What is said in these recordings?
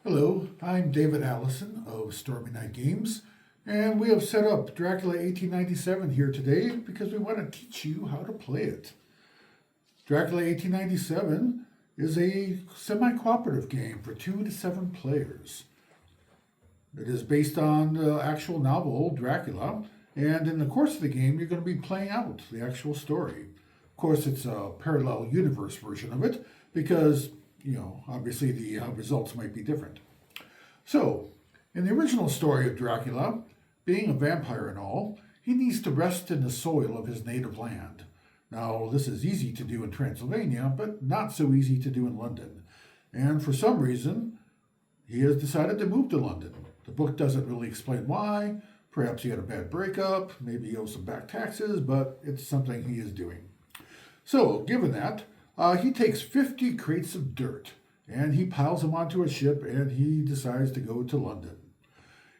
Hello, I'm David Allison of Stormy Night Games, and we have set up Dracula 1897 here today because we want to teach you how to play it. Dracula 1897 is a semi-cooperative game for 2 to 7 players. It is based on the actual novel Dracula, and in the course of the game you're going to be playing out the actual story. Of course, it's a parallel universe version of it because obviously the results might be different. So, in the original story of Dracula, being a vampire and all, he needs to rest in the soil of his native land. Now, this is easy to do in Transylvania, but not so easy to do in London. And for some reason, he has decided to move to London. The book doesn't really explain why. Perhaps he had a bad breakup, maybe he owes some back taxes, but it's something he is doing. So, given that, he takes 50 crates of dirt and he piles them onto a ship and he decides to go to London.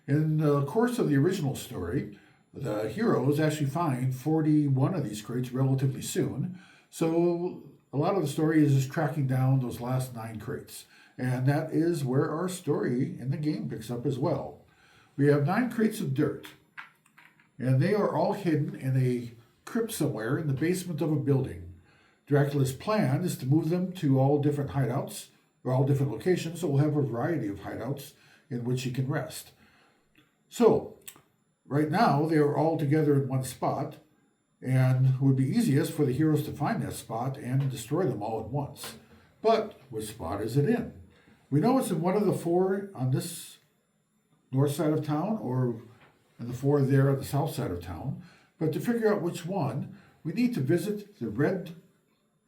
In the course of the original story, the heroes actually find 41 of these crates relatively soon. So a lot of the story is just tracking down those last 9 crates. And that is where our story in the game picks up as well. We have 9 crates of dirt, and they are all hidden in a crypt somewhere in the basement of a building. Dracula's plan is to move them to all different hideouts, or all different locations, so we'll have a variety of hideouts in which he can rest. So, right now, they are all together in one spot, and it would be easiest for the heroes to find that spot and destroy them all at once. But which spot is it in? We know it's in one of the 4 on this north side of town, or in the 4 there on the south side of town. But to figure out which one, we need to visit the red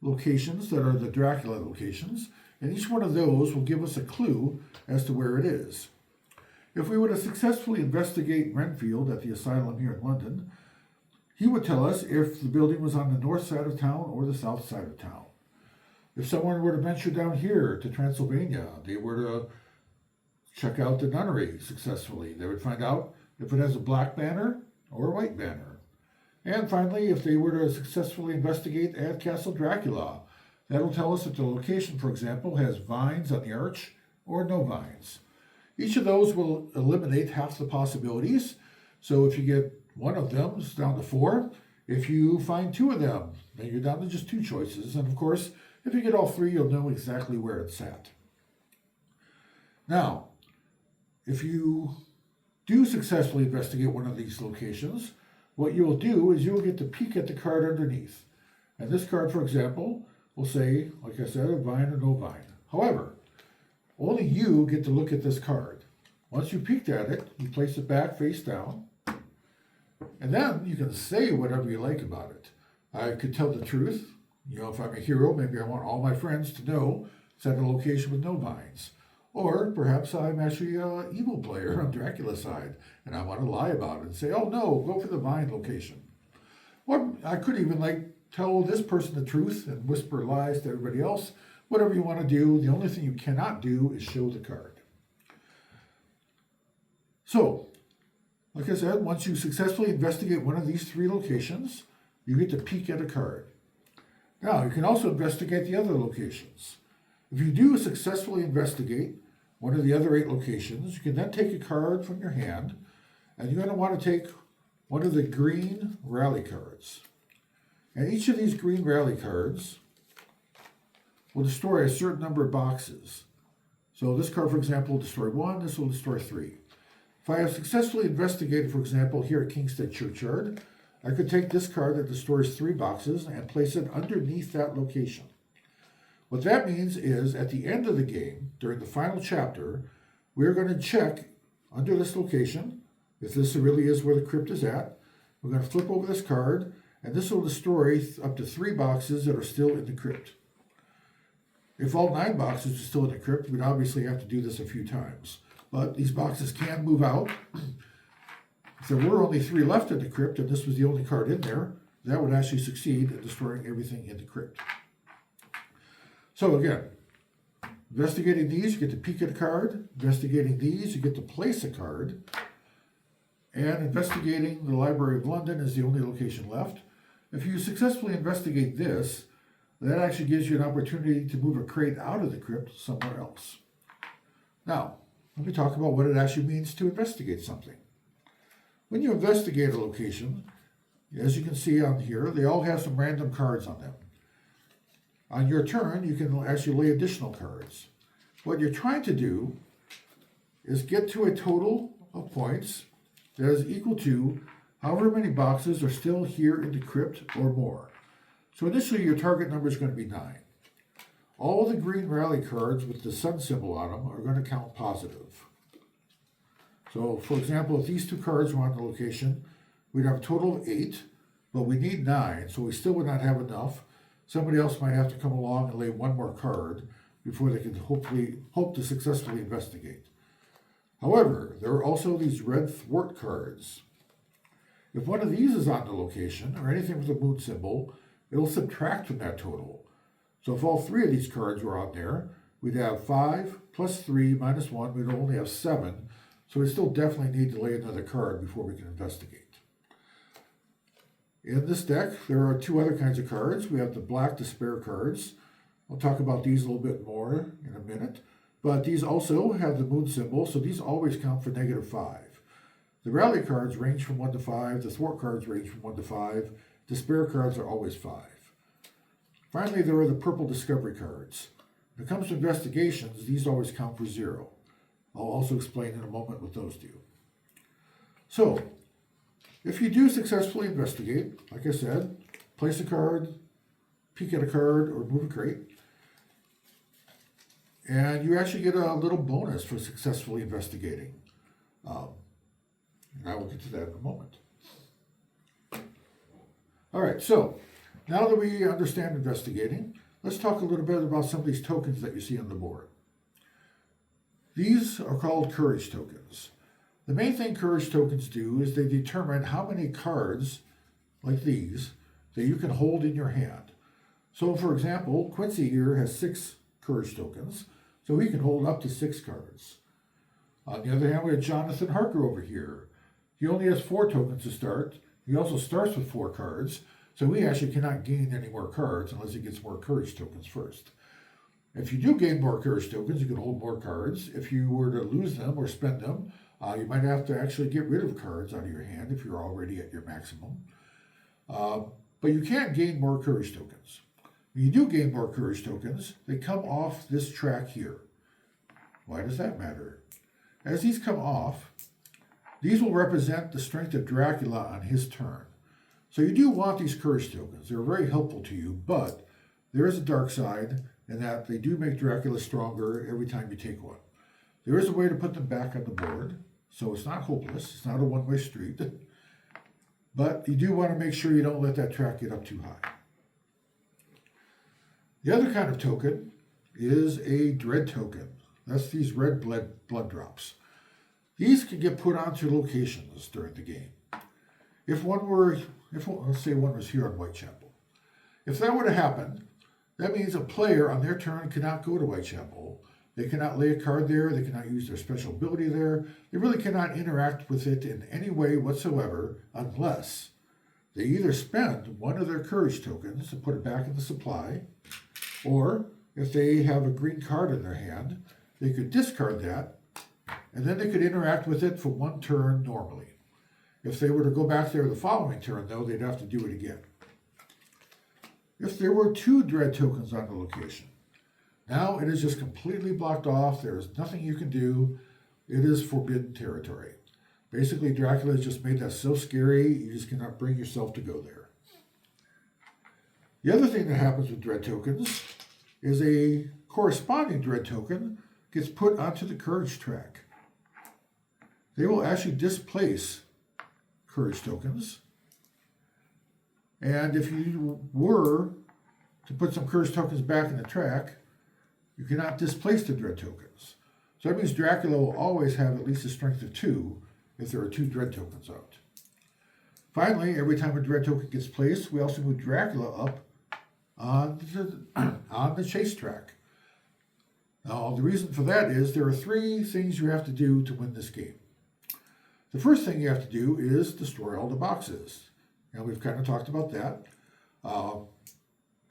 locations that are the Dracula locations, and each one of those will give us a clue as to where it is. If we were to successfully investigate Renfield at the asylum here in London, he would tell us if the building was on the north side of town or the south side of town. If someone were to venture down here to Transylvania, they were to check out the nunnery successfully, they would find out if it has a black banner or a white banner. And finally, if they were to successfully investigate at Castle Dracula, that'll tell us if the location, for example, has vines on the arch or no vines. Each of those will eliminate half the possibilities. So if you get one of them, it's down to 4. If you find 2 of them, then you're down to just 2 choices. And of course, if you get all 3, you'll know exactly where it's at. Now, if you do successfully investigate one of these locations, what you'll do is you'll get to peek at the card underneath. And this card, for example, will say, like I said, a vine or no vine. However, only you get to look at this card. Once you peeked at it, you place it back face down, and then you can say whatever you like about it. I could tell the truth. If I'm a hero, maybe I want all my friends to know it's at a location with no vines. Or perhaps I'm actually an evil player on Dracula's side, and I want to lie about it and say, oh no, go for the vine location. Or I could even tell this person the truth and whisper lies to everybody else. Whatever you want to do, the only thing you cannot do is show the card. So, like I said, once you successfully investigate one of these 3 locations, you get to peek at a card. Now, you can also investigate the other locations. If you do successfully investigate one of the other 8 locations, you can then take a card from your hand, and you're going to want to take one of the green rally cards. And each of these green rally cards will destroy a certain number of boxes. So this card, for example, will destroy 1, this will destroy 3. If I have successfully investigated, for example, here at Kingsted Churchyard, I could take this card that destroys 3 boxes and place it underneath that location. What that means is, at the end of the game, during the final chapter, we're going to check under this location, if this really is where the crypt is at. We're going to flip over this card, and this will destroy up to 3 boxes that are still in the crypt. If all 9 boxes are still in the crypt, we'd obviously have to do this a few times. But these boxes can move out. If there were only 3 left in the crypt, and this was the only card in there, that would actually succeed in destroying everything in the crypt. So again, investigating these, you get to peek at a card. Investigating these, you get to place a card. And investigating the Library of London is the only location left. If you successfully investigate this, that actually gives you an opportunity to move a crate out of the crypt somewhere else. Now, let me talk about what it actually means to investigate something. When you investigate a location, as you can see on here, they all have some random cards on them. On your turn, you can actually lay additional cards. What you're trying to do is get to a total of points that is equal to however many boxes are still here in the crypt or more. So initially your target number is going to be 9. All the green rally cards with the sun symbol on them are going to count positive. So for example, if these 2 cards were on the location, we'd have a total of 8, but we need 9, so we still would not have enough. Somebody else might have to come along and lay 1 more card before they can hope to successfully investigate. However, there are also these red thwart cards. If one of these is on the location, or anything with a moon symbol, it'll subtract from that total. So if all 3 of these cards were on there, we'd have 5 plus 3 minus 1, we'd only have 7. So we still definitely need to lay another card before we can investigate. In this deck, there are 2 other kinds of cards. We have the black despair cards. I'll talk about these a little bit more in a minute. But these also have the moon symbol, so these always count for -5. The rally cards range from 1 to 5. The thwart cards range from 1 to 5. Despair cards are always 5. Finally, there are the purple discovery cards. When it comes to investigations, these always count for 0. I'll also explain in a moment what those do. So, if you do successfully investigate, like I said, place a card, peek at a card, or move a crate, and you actually get a little bonus for successfully investigating. And I will get to that in a moment. All right, so now that we understand investigating, let's talk a little bit about some of these tokens that you see on the board. These are called courage tokens. The main thing courage tokens do is they determine how many cards, like these, that you can hold in your hand. So for example, Quincy here has 6 courage tokens, so he can hold up to 6 cards. On the other hand, we have Jonathan Harker over here. He only has 4 tokens to start. He also starts with 4 cards, so he actually cannot gain any more cards unless he gets more courage tokens first. If you do gain more courage tokens, you can hold more cards. If you were to lose them or spend them, you might have to actually get rid of cards out of your hand if you're already at your maximum. But you can't gain more courage tokens. When you do gain more courage tokens, they come off this track here. Why does that matter? As these come off, these will represent the strength of Dracula on his turn. So you do want these courage tokens. They're very helpful to you, but there is a dark side in that they do make Dracula stronger every time you take one. There is a way to put them back on the board, so it's not hopeless. It's not a one-way street. But you do want to make sure you don't let that track get up too high. The other kind of token is a dread token. That's these red blood drops. These can get put onto locations during the game. Let's say one was here on Whitechapel. If that were to happen, that means a player on their turn cannot go to Whitechapel. They cannot lay a card there. They cannot use their special ability there. They really cannot interact with it in any way whatsoever unless they either spend one of their courage tokens to put it back in the supply, or if they have a green card in their hand, they could discard that, and then they could interact with it for one turn normally. If they were to go back there the following turn, though, they'd have to do it again. If there were 2 dread tokens on the location, now it is just completely blocked off. There is nothing you can do. It is forbidden territory. Basically, Dracula has just made that so scary, you just cannot bring yourself to go there. The other thing that happens with dread tokens is a corresponding dread token gets put onto the courage track. They will actually displace courage tokens. And if you were to put some courage tokens back in the track, you cannot displace the dread tokens. So that means Dracula will always have at least a strength of 2 if there are 2 dread tokens out. Finally, every time a dread token gets placed, we also move Dracula up on the chase track. Now, the reason for that is there are 3 things you have to do to win this game. The first thing you have to do is destroy all the boxes. And we've kind of talked about that.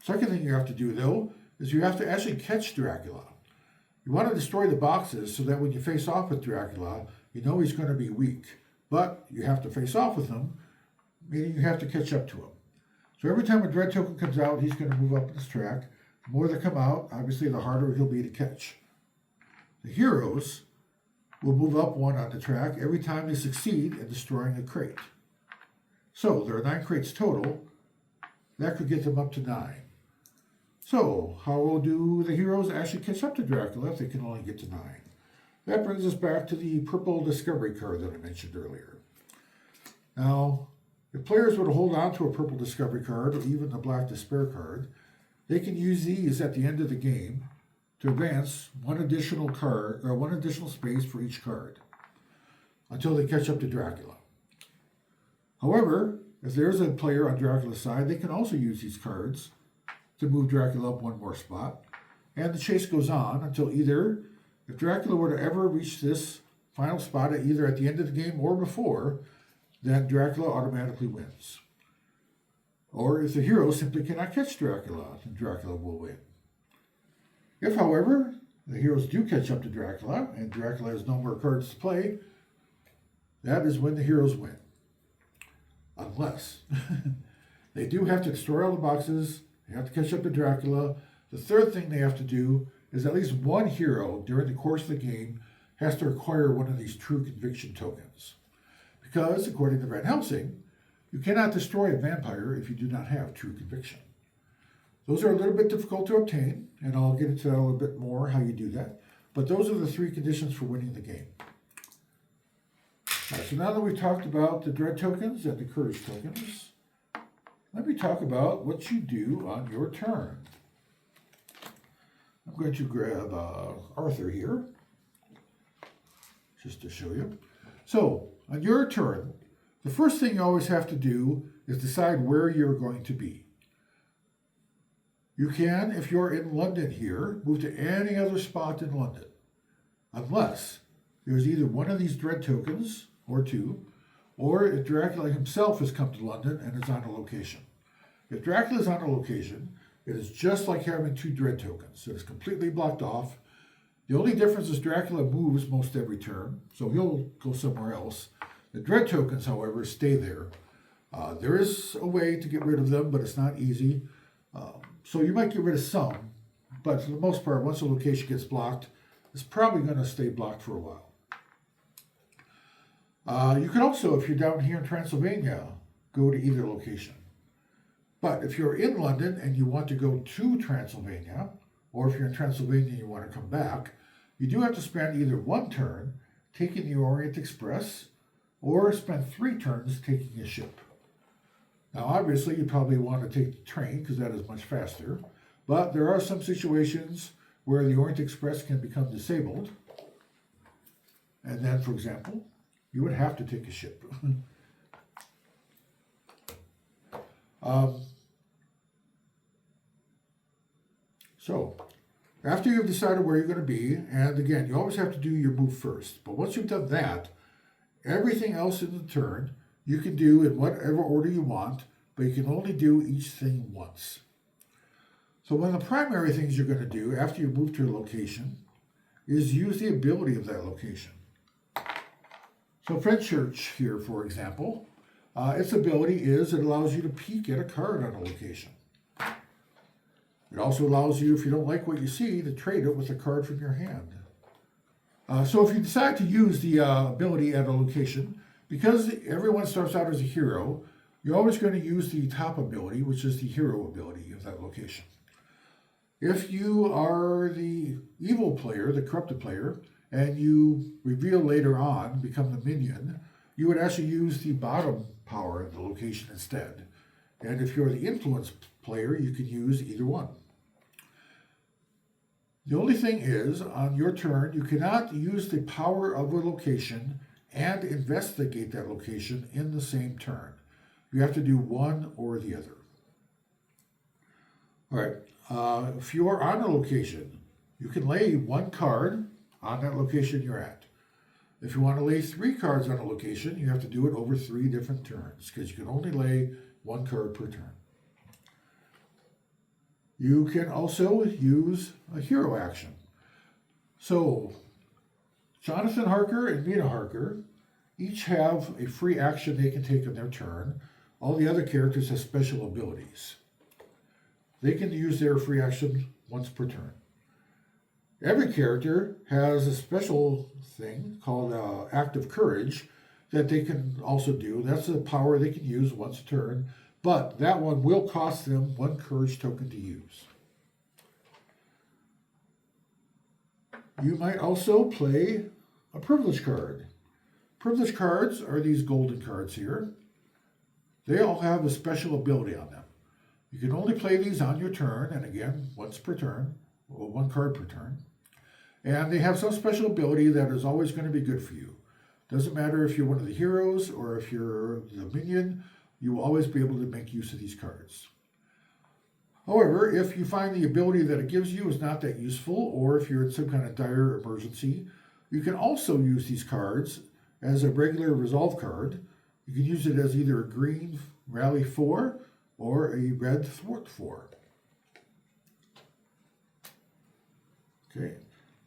Second thing you have to do, though, is you have to actually catch Dracula. You want to destroy the boxes so that when you face off with Dracula, you know he's going to be weak. But you have to face off with him, meaning you have to catch up to him. So every time a dread token comes out, he's going to move up his track. The more they come out, obviously the harder he'll be to catch. The heroes will move up one on the track every time they succeed in destroying a crate. So there are 9 crates total. That could get them up to 9. So how do the heroes actually catch up to Dracula if they can only get to 9? That brings us back to the purple discovery card that I mentioned earlier. Now, if players would hold on to a purple discovery card or even the black despair card, they can use these at the end of the game to advance one additional card or one additional space for each card until they catch up to Dracula. However, if there's a player on Dracula's side, they can also use these cards to move Dracula up one more spot, and the chase goes on until either, if Dracula were to ever reach this final spot either at the end of the game or before, then Dracula automatically wins. Or if the hero simply cannot catch Dracula, then Dracula will win. If, however, the heroes do catch up to Dracula and Dracula has no more cards to play, that is when the heroes win. Unless they do have to destroy all the boxes, they have to catch up to Dracula. The third thing they have to do is at least one hero during the course of the game has to acquire one of these true conviction tokens. Because, according to Van Helsing, you cannot destroy a vampire if you do not have true conviction. Those are a little bit difficult to obtain, and I'll get into that a little bit more, how you do that. But those are the 3 conditions for winning the game. All right, so now that we've talked about the dread tokens and the courage tokens, let me talk about what you do on your turn. I'm going to grab Arthur here, just to show you. So, on your turn, the first thing you always have to do is decide where you're going to be. You can, if you're in London here, move to any other spot in London, unless there's either one of these dread tokens, or 2, or if Dracula himself has come to London and is on a location. If Dracula is on a location, it is just like having 2 dread tokens. It is completely blocked off. The only difference is Dracula moves most every turn, so he'll go somewhere else. The dread tokens, however, stay there. There is a way to get rid of them, but it's not easy. So you might get rid of some, but for the most part, once a location gets blocked, it's probably going to stay blocked for a while. You can also, if you're down here in Transylvania, go to either location. But if you're in London and you want to go to Transylvania, or if you're in Transylvania and you want to come back, you do have to spend either 1 turn taking the Orient Express, or spend 3 turns taking a ship. Now, obviously, you probably want to take the train because that is much faster, but there are some situations where the Orient Express can become disabled, and then, for example, you would have to take a ship. So, after you've decided where you're going to be, and again, you always have to do your move first, but once you've done that, everything else in the turn you can do in whatever order you want, but you can only do each thing once. So one of the primary things you're going to do after you move to a location is use the ability of that location. So Fenchurch here, for example, its ability is it allows you to peek at a card on a location. It also allows you, if you don't like what you see, to trade it with a card from your hand. So if you decide to use the ability at a location, because everyone starts out as a hero, you're always going to use the top ability, which is the hero ability of that location. If you are the evil player, the corrupted player, and you reveal later on, become the minion, you would actually use the bottom power of the location instead. And if you're the influence player, you can use either one. The only thing is, on your turn, you cannot use the power of a location and investigate that location in the same turn. You have to do one or the other. All right, if you are on a location, you can lay 1 card on that location you're at. If you want to lay 3 cards on a location, you have to do it over 3 different turns, because you can only lay 1 card per turn. You can also use a hero action. So, Jonathan Harker and Mina Harker each have a free action they can take on their turn. All the other characters have special abilities. They can use their free action once per turn. Every character has a special thing called Act of Courage that they can also do. That's a power they can use once a turn, but that one will cost them 1 courage token to use. You might also play a privilege card. Privilege cards are these golden cards here. They all have a special ability on them. You can only play these on your turn, and again, once per turn, or 1 card per turn. And they have some special ability that is always going to be good for you. Doesn't matter if you're one of the heroes or if you're the minion, you will always be able to make use of these cards. However, if you find the ability that it gives you is not that useful, or if you're in some kind of dire emergency, you can also use these cards as a regular resolve card. You can use it as either a green rally 4 or a red thwart 4. Okay.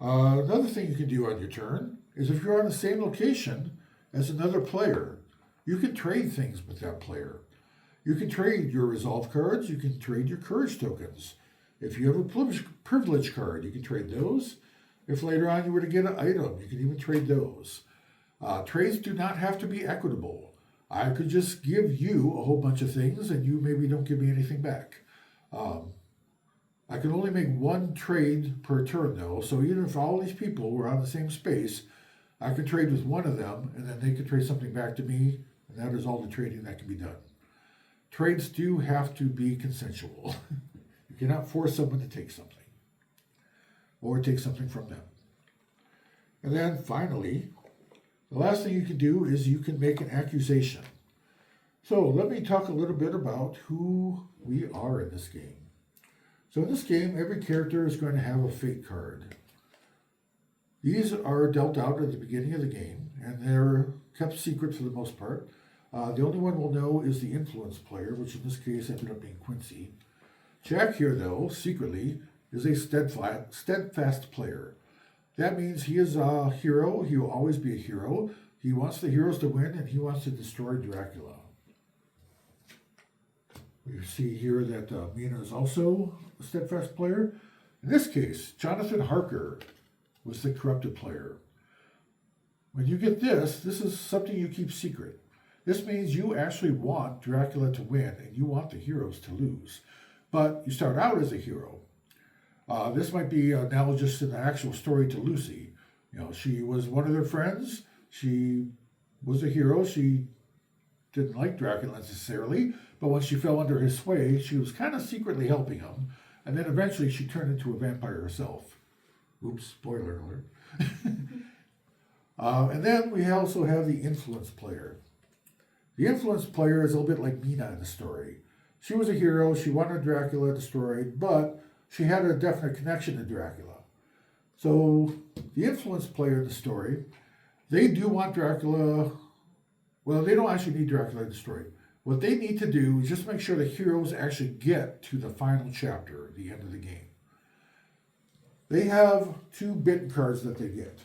Another thing you can do on your turn is if you're on the same location as another player, you can trade things with that player. You can trade your resolve cards, you can trade your courage tokens. If you have a privilege card, you can trade those. If later on you were to get an item, you can even trade those. Trades do not have to be equitable. I could just give you a whole bunch of things and you maybe don't give me anything back. I can only make 1 trade per turn though, so even if all these people were on the same space, I could trade with one of them and then they could trade something back to me, and that is all the trading that can be done. Trades do have to be consensual. You cannot force someone to take something or take something from them. And then finally, the last thing you can do is you can make an accusation. So let me talk a little bit about who we are in this game. So in this game, every character is going to have a fate card. These are dealt out at the beginning of the game, and they're kept secret for the most part. The only one we'll know is the influence player, which in this case ended up being Quincy. Jack here, though, secretly, is a steadfast player. That means he is a hero. He will always be a hero. He wants the heroes to win, and he wants to destroy Dracula. We see here that Mina is also a steadfast player. In this case, Jonathan Harker was the corrupted player. When you get this is something you keep secret. This means you actually want Dracula to win, and you want the heroes to lose. But you start out as a hero. This might be analogous in the actual story to Lucy. You know, she was one of their friends. She was a hero. She didn't like Dracula necessarily, but when she fell under his sway, she was kind of secretly helping him. And then eventually she turned into a vampire herself. Oops, spoiler alert. And then we also have the influence player. The influence player is a little bit like Mina in the story. She was a hero. She wanted Dracula destroyed, but she had a definite connection to Dracula. So the influence player in the story, they do want Dracula. Well, they don't actually need Dracula destroyed. What they need to do is just make sure the heroes actually get to the final chapter, the end of the game. They have 2 bitten cards that they get.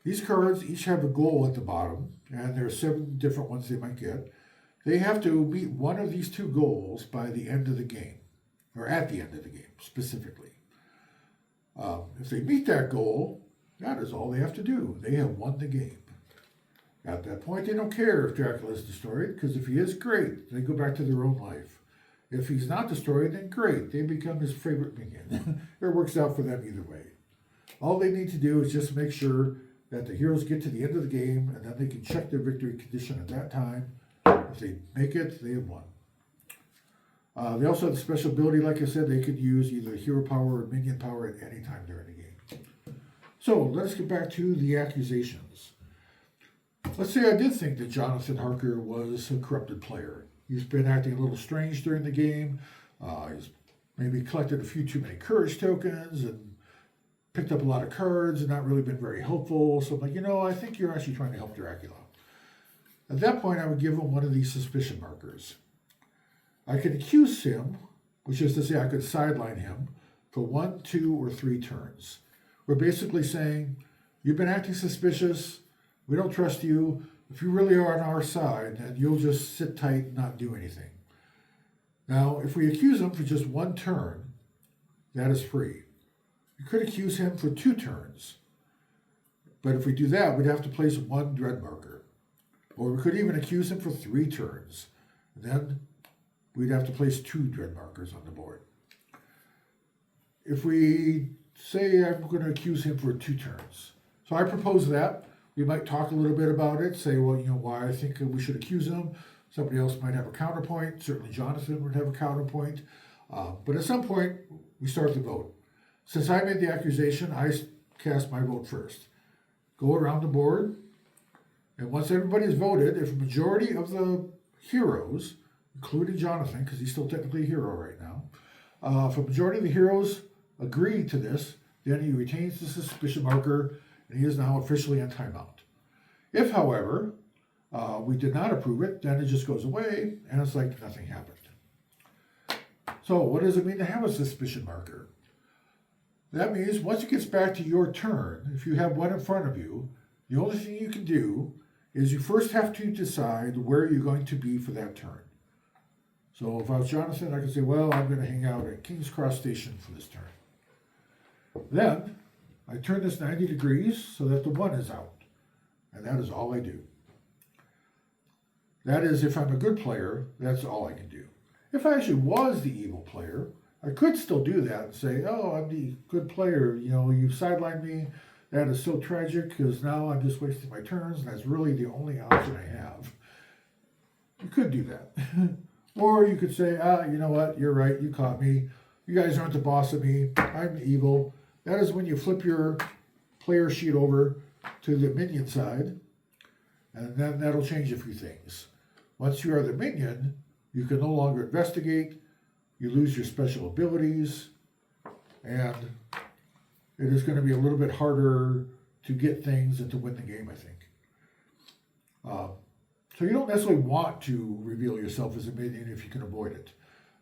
These cards each have a goal at the bottom, and there are 7 different ones they might get. They have to meet one of these 2 goals by the end of the game, or at the end of the game, specifically. If they meet that goal, that is all they have to do. They have won the game. At that point, they don't care if Dracula is destroyed, because if he is, great. They go back to their own life. If he's not destroyed, then great. They become his favorite minion. It works out for them either way. All they need to do is just make sure that the heroes get to the end of the game, and then they can check their victory condition at that time. If they make it, they have won. They also have the special ability, like I said, they could use either hero power or minion power at any time during the game. So let us get back to the accusations. Let's say I did think that Jonathan Harker was a corrupted player. He's been acting a little strange during the game. He's maybe collected a few too many courage tokens and picked up a lot of cards and not really been very helpful. So I'm like, I think you're actually trying to help Dracula. At that point, I would give him one of these suspicion markers. I could accuse him, which is to say I could sideline him for 1, 2, or 3 turns. we're basically saying, you've been acting suspicious, we don't trust you. If you really are on our side, then you'll just sit tight and not do anything. Now, if we accuse him for just one turn, that is free. We could accuse him for 2 turns. But if we do that, we'd have to place 1 dread marker. Or we could even accuse him for 3 turns. And then we'd have to place 2 dread markers on the board. If we say I'm going to accuse him for 2 turns. So I propose that. We might talk a little bit about it, say, well, why I think we should accuse him. Somebody else might have a counterpoint. Certainly Jonathan would have a counterpoint. But at some point, we start the vote. Since I made the accusation, I cast my vote first. Go around the board, and once everybody's voted, if a majority of the heroes, including Jonathan, because he's still technically a hero right now, if a majority of the heroes agree to this, then he retains the suspicion marker, and he is now officially on timeout. If, however, we did not approve it, then it just goes away, and it's like nothing happened. So what does it mean to have a suspicion marker? That means once it gets back to your turn, if you have one in front of you, the only thing you can do is you first have to decide where you're going to be for that turn. So if I was Jonathan, I could say, well, I'm going to hang out at King's Cross Station for this turn. Then I turn this 90 degrees so that the 1 is out. And that is all I do. That is, if I'm a good player, that's all I can do. If I actually was the evil player, I could still do that and say, oh, I'm the good player. You sidelined me. That is so tragic because now I'm just wasting my turns, and that's really the only option I have. You could do that. Or you could say, you know what? You're right. You caught me. You guys aren't the boss of me. I'm evil. That is when you flip your player sheet over to the minion side, and then that'll change a few things. Once you are the minion, you can no longer investigate. You lose your special abilities, and it is going to be a little bit harder to get things and to win the game, I think. So you don't necessarily want to reveal yourself as a minion if you can avoid it.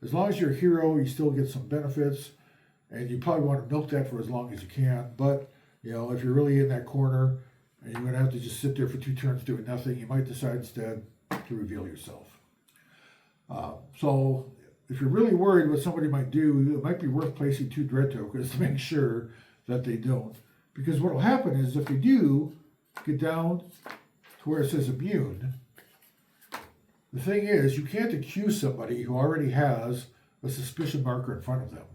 As long as you're a hero, you still get some benefits, and you probably want to milk that for as long as you can. But, if you're really in that corner and you're going to have to just sit there for 2 turns doing nothing, you might decide instead to reveal yourself. So if you're really worried what somebody might do, it might be worth placing 2 dread tokens to make sure that they don't. Because what will happen is if they do get down to where it says immune, the thing is you can't accuse somebody who already has a suspicion marker in front of them.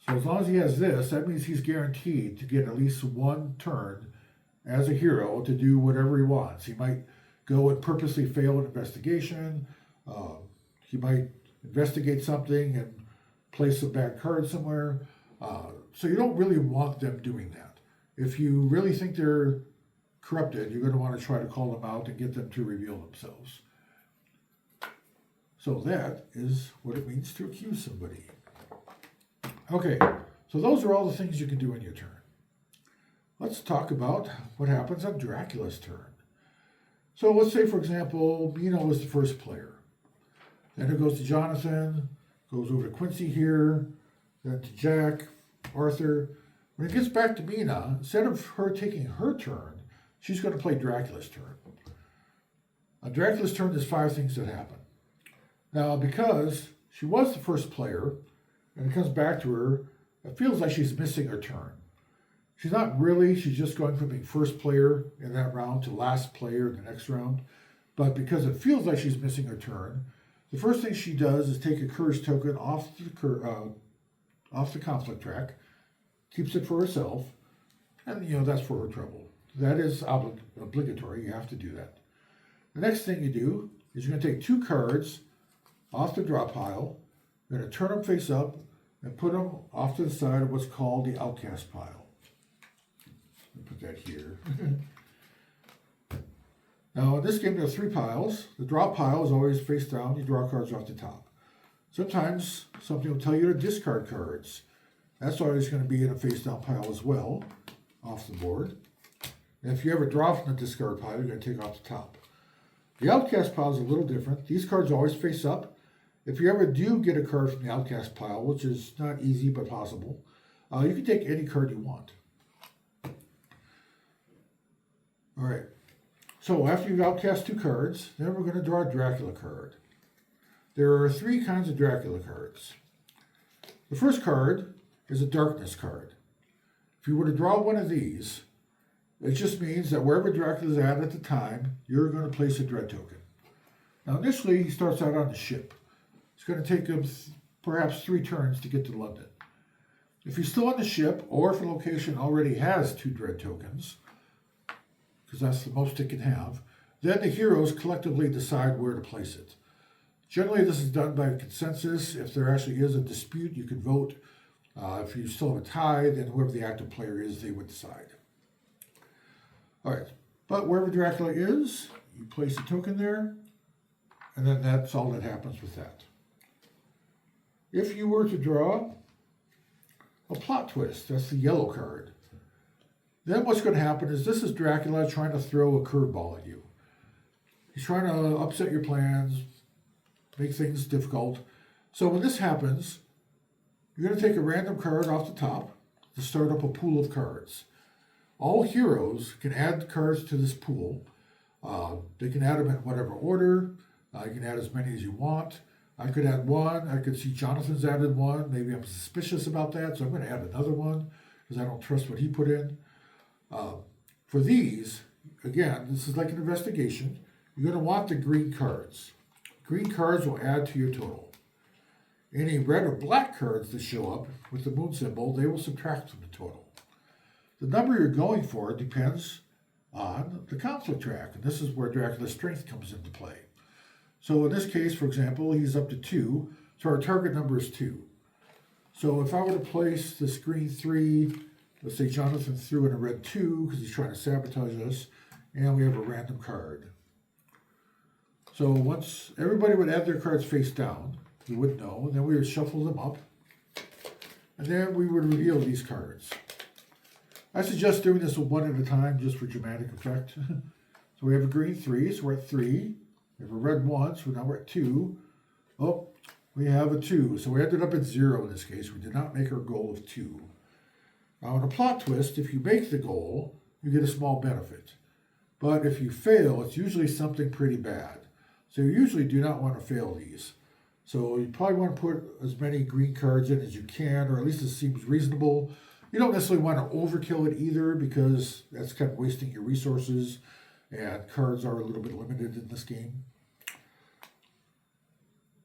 So as long as he has this, that means he's guaranteed to get at least 1 turn as a hero to do whatever he wants. He might go and purposely fail an investigation. He might investigate something and place a bad card somewhere. So you don't really want them doing that. If you really think they're corrupted, you're going to want to try to call them out and get them to reveal themselves. So that is what it means to accuse somebody. Okay, so those are all the things you can do in your turn. Let's talk about what happens on Dracula's turn. So let's say, for example, Mina was the first player. Then it goes to Jonathan, goes over to Quincy here, then to Jack, Arthur. When it gets back to Mina, instead of her taking her turn, she's going to play Dracula's turn. On Dracula's turn, there's 5 things that happen. Now, because she was the first player, and it comes back to her, it feels like she's missing her turn. She's not really, she's just going from being first player in that round to last player in the next round. But because it feels like she's missing her turn, the first thing she does is take a courage token off the conflict track, keeps it for herself, and that's for her trouble. That is obligatory, you have to do that. The next thing you do is you're going to take 2 cards off the draw pile, you're going to turn them face up, and put them off to the side of what's called the outcast pile. Put that here. Now, in this game, there are 3 piles. The draw pile is always face down. You draw cards off the top. Sometimes something will tell you to discard cards. That's always going to be in a face down pile as well, off the board. And if you ever draw from the discard pile, you're going to take off the top. The outcast pile is a little different. These cards always face up. If you ever do get a card from the outcast pile, which is not easy but possible, You can take any card you want. All right. So after you've outcast 2 cards, then we're going to draw a Dracula card. There are 3 kinds of Dracula cards. The first card is a darkness card. If you were to draw one of these, it just means that wherever Dracula's at the time, you're going to place a dread token. Now initially, he starts out on the ship. It's going to take him perhaps 3 turns to get to London. If he's still on the ship, or if a location already has 2 dread tokens, because that's the most it can have, then the heroes collectively decide where to place it. Generally, this is done by consensus. If there actually is a dispute, you can vote. If you still have a tie, then whoever the active player is, they would decide. All right, but wherever Dracula is, you place a token there, and then that's all that happens with that. If you were to draw a plot twist, that's the yellow card, then what's going to happen is this is Dracula trying to throw a curveball at you. He's trying to upset your plans, make things difficult. So when this happens, you're going to take a random card off the top to start up a pool of cards. All heroes can add cards to this pool. They can add them in whatever order. You can add as many as you want. I could add 1. I could see Jonathan's added 1. Maybe I'm suspicious about that, so I'm going to add another one because I don't trust what he put in. For these, again, this is like an investigation. You're going to want the green cards. Green cards will add to your total. Any red or black cards that show up with the moon symbol, they will subtract from the total. The number you're going for depends on the conflict track, and this is where Dracula's strength comes into play. So in this case, for example, he's up to 2, so our target number is 2. So if I were to place this green 3, let's say Jonathan threw in a red 2 because he's trying to sabotage us, and we have a random card. So once everybody would add their cards face down, we would know, and then we would shuffle them up, and then we would reveal these cards. I suggest doing this one at a time just for dramatic effect. So we have a green 3, so we're at 3. We have a red 1, so now we're at 2. Oh, we have a 2, so we ended up at 0 in this case. We did not make our goal of 2. Now in a plot twist, if you make the goal, you get a small benefit. But if you fail, it's usually something pretty bad. So you usually do not want to fail these. So you probably want to put as many green cards in as you can, or at least it seems reasonable. You don't necessarily want to overkill it either, because that's kind of wasting your resources, and cards are a little bit limited in this game.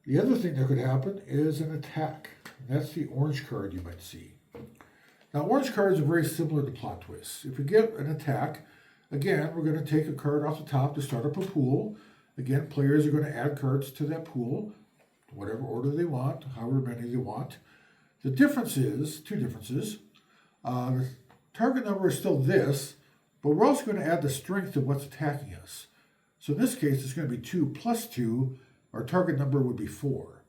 The other thing that could happen is an attack. And that's the orange card you might see. Now, orange cards are very similar to plot twists. If we get an attack, again, we're going to take a card off the top to start up a pool. Again, players are going to add cards to that pool, whatever order they want, however many they want. The difference is, 2 differences. The target number is still this, but we're also going to add the strength of what's attacking us. So in this case, it's going to be 2 plus 2. Our target number would be 4.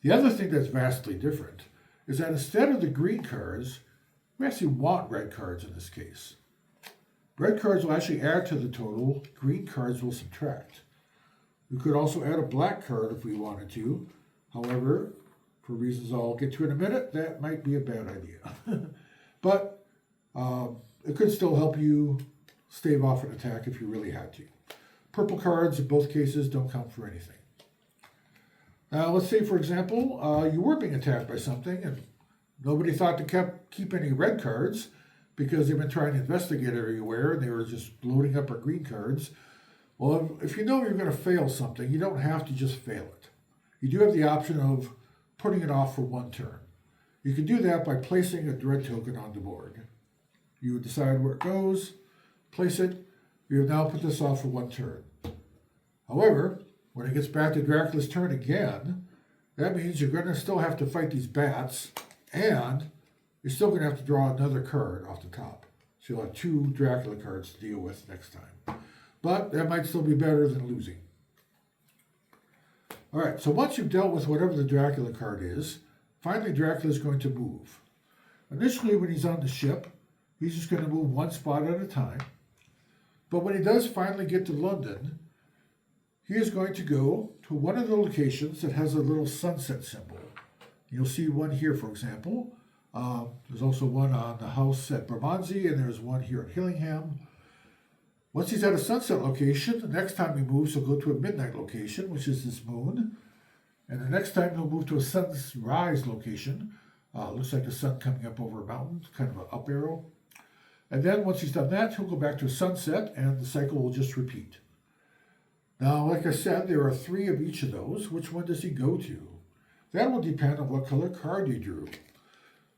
The other thing that's vastly different is that instead of the green cards, we actually want red cards in this case. Red cards will actually add to the total. Green cards will subtract. We could also add a black card if we wanted to. However, for reasons I'll get to in a minute, that might be a bad idea. But it could still help you stave off an attack if you really had to. Purple cards in both cases don't count for anything. Now, let's say, for example, you were being attacked by something and nobody thought to keep any red cards because they've been trying to investigate everywhere and they were just loading up our green cards. Well, if you know you're going to fail something, you don't have to just fail it. You do have the option of putting it off for 1 turn. You can do that by placing a dread token on the board. You would decide where it goes, place it. You have now put this off for 1 turn. However, when it gets back to Dracula's turn again, that means you're going to still have to fight these bats, and you're still going to have to draw another card off the top. So you'll have 2 Dracula cards to deal with next time. But that might still be better than losing. All right, so once you've dealt with whatever the Dracula card is, finally Dracula's going to move. Initially, when he's on the ship, he's just going to move 1 spot at a time. But when he does finally get to London, he is going to go to one of the locations that has a little sunset symbol. You'll see one here, for example. There's also one on the house at Bermondsey, and there's one here at Hillingham. Once he's at a sunset location, the next time he moves, he'll go to a midnight location, which is this moon. And the next time he'll move to a sunrise location. Looks like the sun coming up over a mountain, kind of an up arrow. And then once he's done that, he'll go back to a sunset, and the cycle will just repeat. Now, like I said, there are 3 of each of those. Which one does he go to? That will depend on what color card you drew.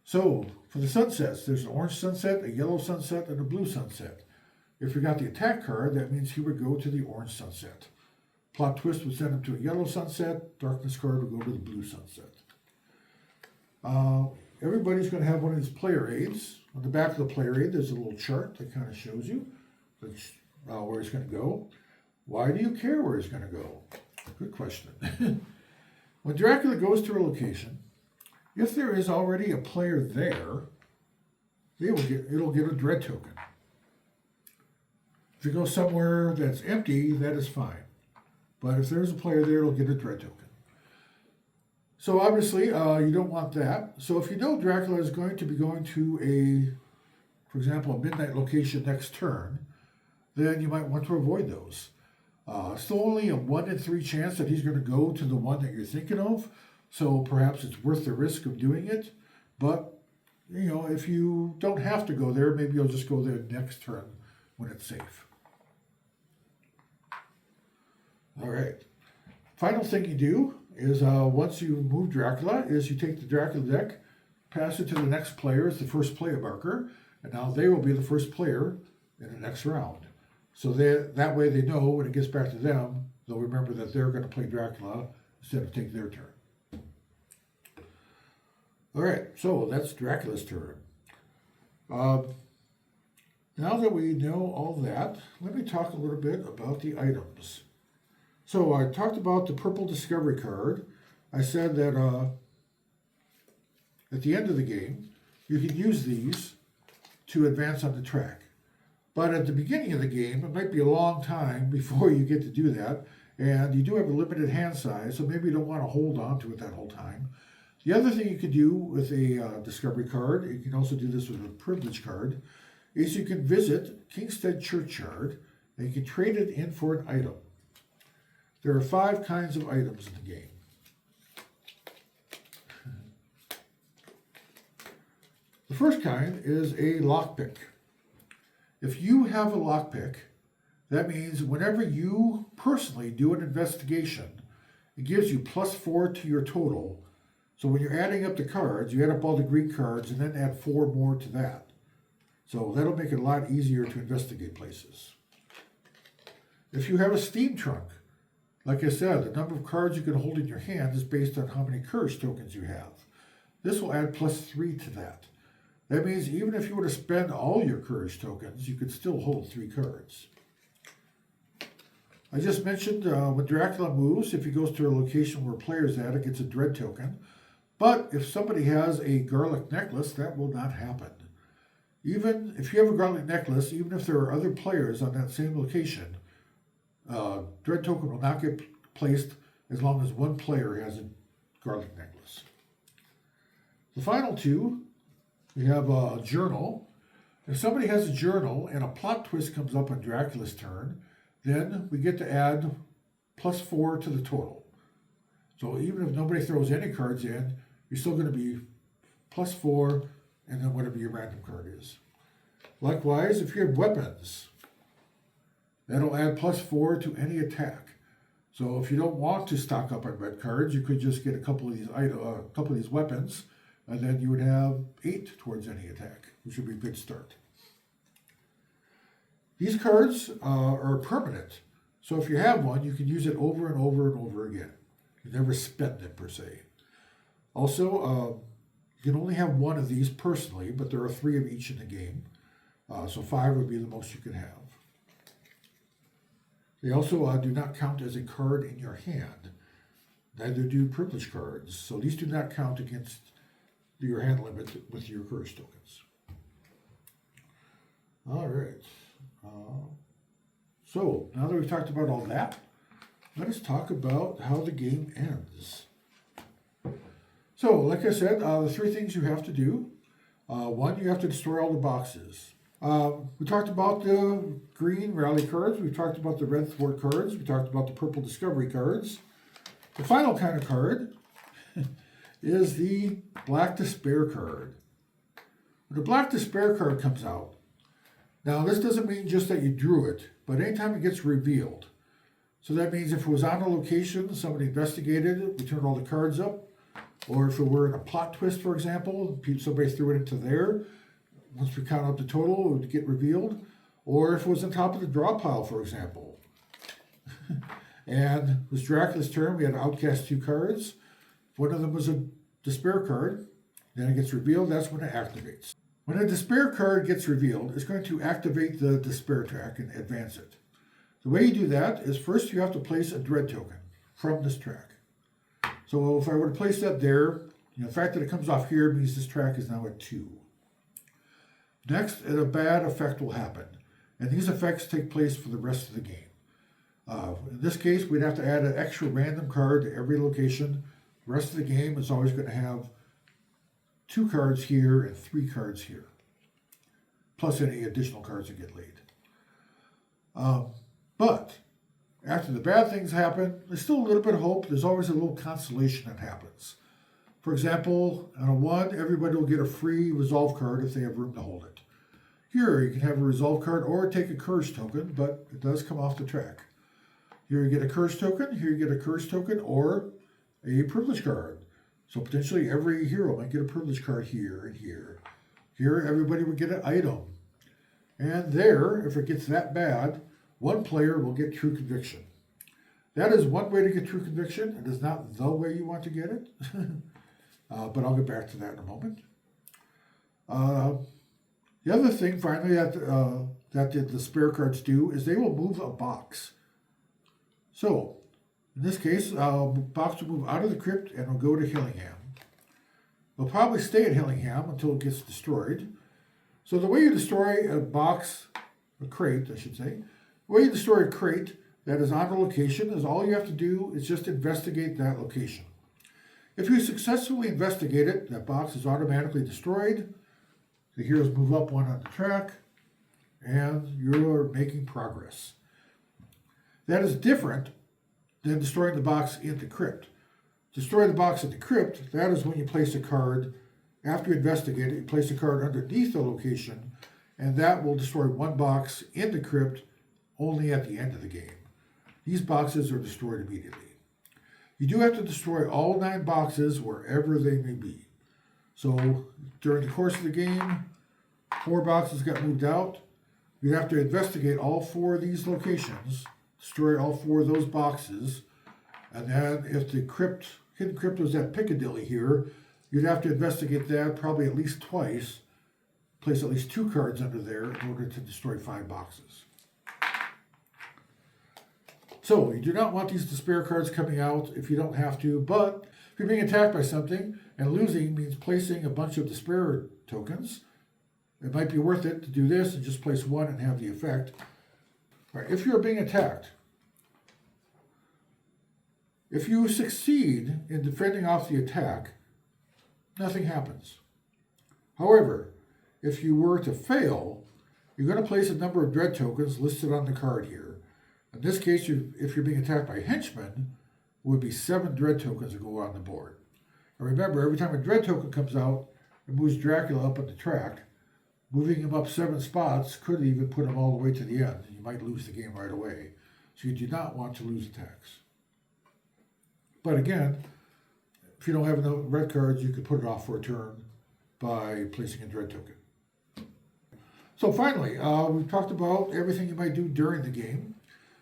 So, for the sunsets, there's an orange sunset, a yellow sunset, and a blue sunset. If you got the attack card, that means he would go to the orange sunset. Plot twist would send him to a yellow sunset. Darkness card would go to the blue sunset. Everybody's going to have one of these player aids. On the back of the player aid, there's a little chart that kind of shows you where he's going to go. Why do you care where he's going to go? Good question. When Dracula goes to a location, if there is already a player there, it'll get a dread token. If you go somewhere that's empty, that is fine. But if there's a player there, it'll get a dread token. So obviously, you don't want that. So if you know Dracula is going to be going to for example, a midnight location next turn, then you might want to avoid those. Still only a 1 in 3 chance that he's going to go to the one that you're thinking of. So perhaps it's worth the risk of doing it. But, if you don't have to go there, maybe you'll just go there next turn when it's safe. All right. Final thing you do is once you move Dracula, is you take the Dracula deck, pass it to the next player as the first player marker, and now they will be the first player in the next round. So that way they know when it gets back to them, they'll remember that they're going to play Dracula instead of take their turn. All right, so that's Dracula's turn. Now that we know all that, let me talk a little bit about the items. So I talked about the purple discovery card. I said that at the end of the game, you can use these to advance on the track. But at the beginning of the game, it might be a long time before you get to do that, and you do have a limited hand size, so maybe you don't want to hold on to it that whole time. The other thing you could do with a discovery card, you can also do this with a privilege card, is you can visit Kingstead Churchyard, and you can trade it in for an item. There are 5 kinds of items in the game. The first kind is a lockpick. If you have a lockpick, that means whenever you personally do an investigation, it gives you +4 to your total. So when you're adding up the cards, you add up all the Greek cards and then add 4 more to that. So that'll make it a lot easier to investigate places. If you have a steam trunk, like I said, the number of cards you can hold in your hand is based on how many courage tokens you have. This will add +3 to that. That means even if you were to spend all your courage tokens, you could still hold 3 cards. I just mentioned when Dracula moves, if he goes to a location where a player's at, it gets a dread token. But if somebody has a garlic necklace, that will not happen. Even if you have a garlic necklace, even if there are other players on that same location, dread token will not get placed as long as one player has a garlic necklace. The final 2, we have a journal. If somebody has a journal and a plot twist comes up on Dracula's turn, then we get to add +4 to the total. So even if nobody throws any cards in, you're still going to be +4 and then whatever your random card is. Likewise, if you have weapons, that'll add +4 to any attack. So if you don't want to stock up on red cards, you could just get a couple of these weapons, and then you would have 8 towards any attack, which would be a good start. These cards are permanent, so if you have one, you can use it over and over and over again. You never spend it, per se. Also, you can only have one of these personally, but there are 3 of each in the game, so 5 would be the most you could have. They also do not count as a card in your hand. Neither do privilege cards, so these do not count against your hand limit with your courage tokens. All right. So now that we've talked about all that, let us talk about how the game ends. So, like I said, the 3 things you have to do One, you have to destroy all the boxes. We talked about the green rally cards. We talked about the red thwart cards. We talked about the purple discovery cards. The final kind of card is the black despair card. When the black despair card comes out, now this doesn't mean just that you drew it, but anytime it gets revealed. So that means if it was on a location, somebody investigated it, we turned all the cards up, or if it were in a plot twist, for example, somebody threw it into there, once we count up the total, it would get revealed. Or if it was on top of the draw pile, for example. And it was Dracula's turn, we had to outcast 2 cards. One of them was a despair card, then it gets revealed, that's when it activates. When a despair card gets revealed, it's going to activate the despair track and advance it. The way you do that is first you have to place a dread token from this track. So if I were to place that there, the fact that it comes off here means this track is now at 2. Next, a bad effect will happen, and these effects take place for the rest of the game. In this case, we'd have to add an extra random card to every location. The rest of the game is always going to have 2 cards here and 3 cards here, plus any additional cards that get laid. But after the bad things happen, there's still a little bit of hope. There's always a little consolation that happens. For example, on a 1, everybody will get a free resolve card if they have room to hold it. Here, you can have a resolve card or take a curse token, but it does come off the track. Here you get a curse token, here you get a curse token, or a privilege card. So potentially every hero might get a privilege card here and here. Here, everybody would get an item. And there, if it gets that bad, one player will get true conviction. That is one way to get true conviction. It is not the way you want to get it. But I'll get back to that in a moment. The other thing, finally, that the spare cards do is they will move a box. So, in this case, a box will move out of the crypt and will go to Hillingham. It'll probably stay at Hillingham until it gets destroyed. So the way you destroy a box, a crate, I should say, the way you destroy a crate that is on the location is all you have to do is just investigate that location. If you successfully investigate it, that box is automatically destroyed. The heroes move up 1 on the track, and you're making progress. That is different than destroying the box in the crypt. Destroy the box in the crypt, that is when you place a card, after you investigate it, you place a card underneath the location, and that will destroy 1 box in the crypt only at the end of the game. These boxes are destroyed immediately. You do have to destroy all 9 boxes wherever they may be. So during the course of the game, 4 boxes got moved out. You have to investigate all 4 of these locations, destroy all 4 of those boxes, and then if the hidden crypt was at Piccadilly here, you'd have to investigate that probably at least twice, place at least 2 cards under there in order to destroy 5 boxes. So you do not want these despair cards coming out if you don't have to, but if you're being attacked by something, and losing means placing a bunch of despair tokens, it might be worth it to do this and just place 1 and have the effect. All right, if you're being attacked, if you succeed in defending off the attack, nothing happens. However, if you were to fail, you're going to place a number of dread tokens listed on the card here. In this case, if you're being attacked by henchmen, it would be 7 dread tokens that go on the board. And remember, every time a dread token comes out, it moves Dracula up on the track. Moving him up 7 spots could even put him all the way to the end. You might lose the game right away. So you do not want to lose attacks. But again, if you don't have enough red cards, you could put it off for a turn by placing a dread token. So finally, we've talked about everything you might do during the game.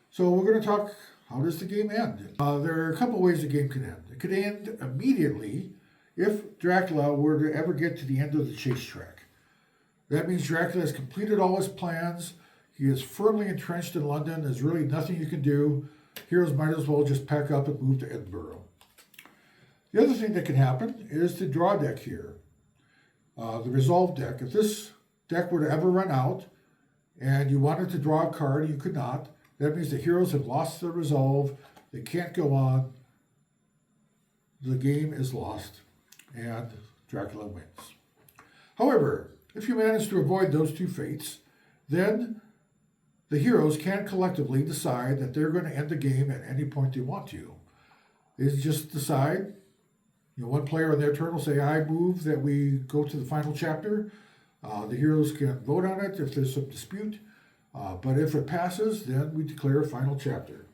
So we're going to talk, how does the game end? There are a couple ways the game can end. It could end immediately if Dracula were to ever get to the end of the chase track. That means Dracula has completed all his plans. He is firmly entrenched in London. There's really nothing you can do. Heroes might as well just pack up and move to Edinburgh. The other thing that can happen is the draw deck here. The resolve deck. If this deck were to ever run out and you wanted to draw a card, you could not. That means the heroes have lost their resolve. They can't go on. The game is lost and Dracula wins. However, if you manage to avoid those two fates, then the heroes can collectively decide that they're going to end the game at any point they want to. They just decide, one player on their turn will say, I move that we go to the final chapter. The heroes can vote on it if there's some dispute. But if it passes, then we declare a final chapter.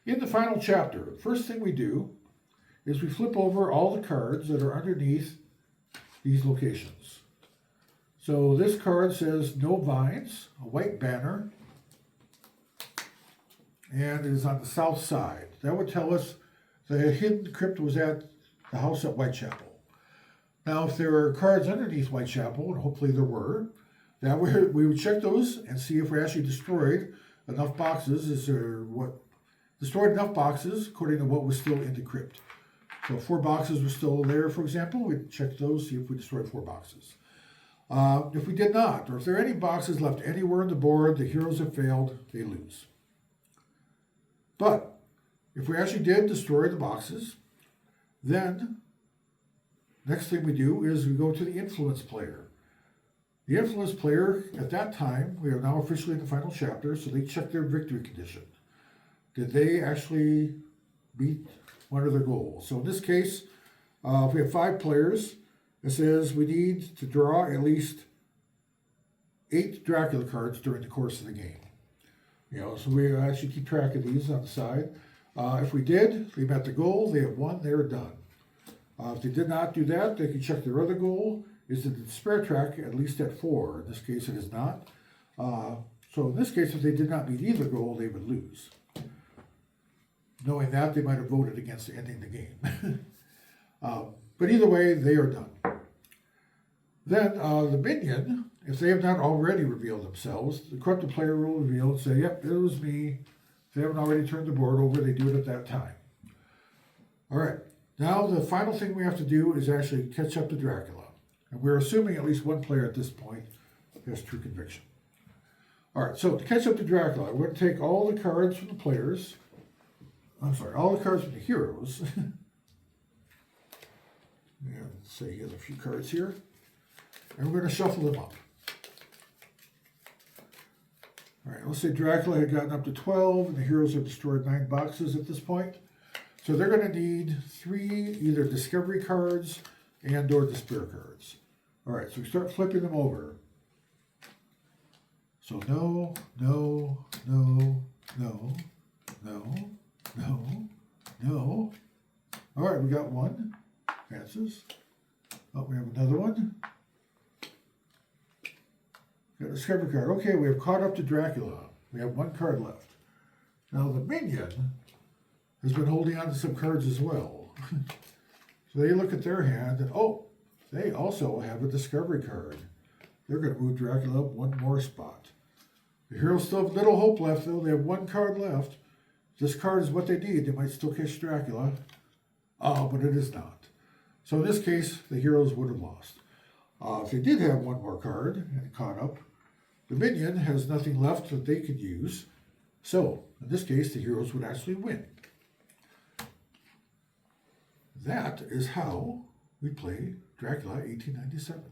In the final chapter, the first thing we do is we flip over all the cards that are underneath these locations. So this card says no vines, a white banner, and it is on the south side. That would tell us the hidden crypt was at the house at Whitechapel. Now, if there are cards underneath Whitechapel, and hopefully there were, that we would check those and see if we actually destroyed enough boxes. Destroyed enough boxes according to what was still in the crypt. So if 4 boxes were still there, for example, we'd check those, see if we destroyed 4 boxes. If we did not, or if there are any boxes left anywhere on the board, the heroes have failed, they lose. But if we actually did destroy the boxes, then next thing we do is we go to the influence player. The influence player, at that time, we are now officially in the final chapter, so they check their victory condition. Did they actually beat one of their goals? So in this case, if we have 5 players, it says we need to draw at least 8 Dracula cards during the course of the game. So we actually keep track of these on the side. If we did, they met the goal, they have won, they're done. If they did not do that, they can check their other goal. Is it the despair track at least at 4? In this case, it is not. So in this case, if they did not meet either goal, they would lose. Knowing that, they might have voted against ending the game. But either way, they are done. Then the minion, if they have not already revealed themselves, the corrupted player will reveal and say, yep, it was me. If they haven't already turned the board over, they do it at that time. All right. Now the final thing we have to do is actually catch up to Dracula. And we're assuming at least one player at this point has true conviction. All right, so to catch up to Dracula, we're going to take all the cards from the players. All the cards from the heroes. And say he has a few cards here. And we're going to shuffle them up. All right, let's say Dracula had gotten up to 12, and the heroes have destroyed 9 boxes at this point. So they're going to need 3 either discovery cards and or despair cards. All right, so we start flipping them over. So no, no, no, no, no, no, no. All right, we got 1. Passes. Oh, we have another one. Got a discovery card. Okay, we have caught up to Dracula. We have 1 card left. Now the minion has been holding on to some cards as well. So they look at their hand and, oh, they also have a discovery card. They're going to move Dracula up 1 more spot. The heroes still have little hope left, though. They have 1 card left. This card is what they need. They might still catch Dracula. Oh, but it is not. So in this case, the heroes would have lost. If they did have 1 more card and caught up, the minion has nothing left that they could use. So in this case, the heroes would actually win. That is how we play Dracula 1897.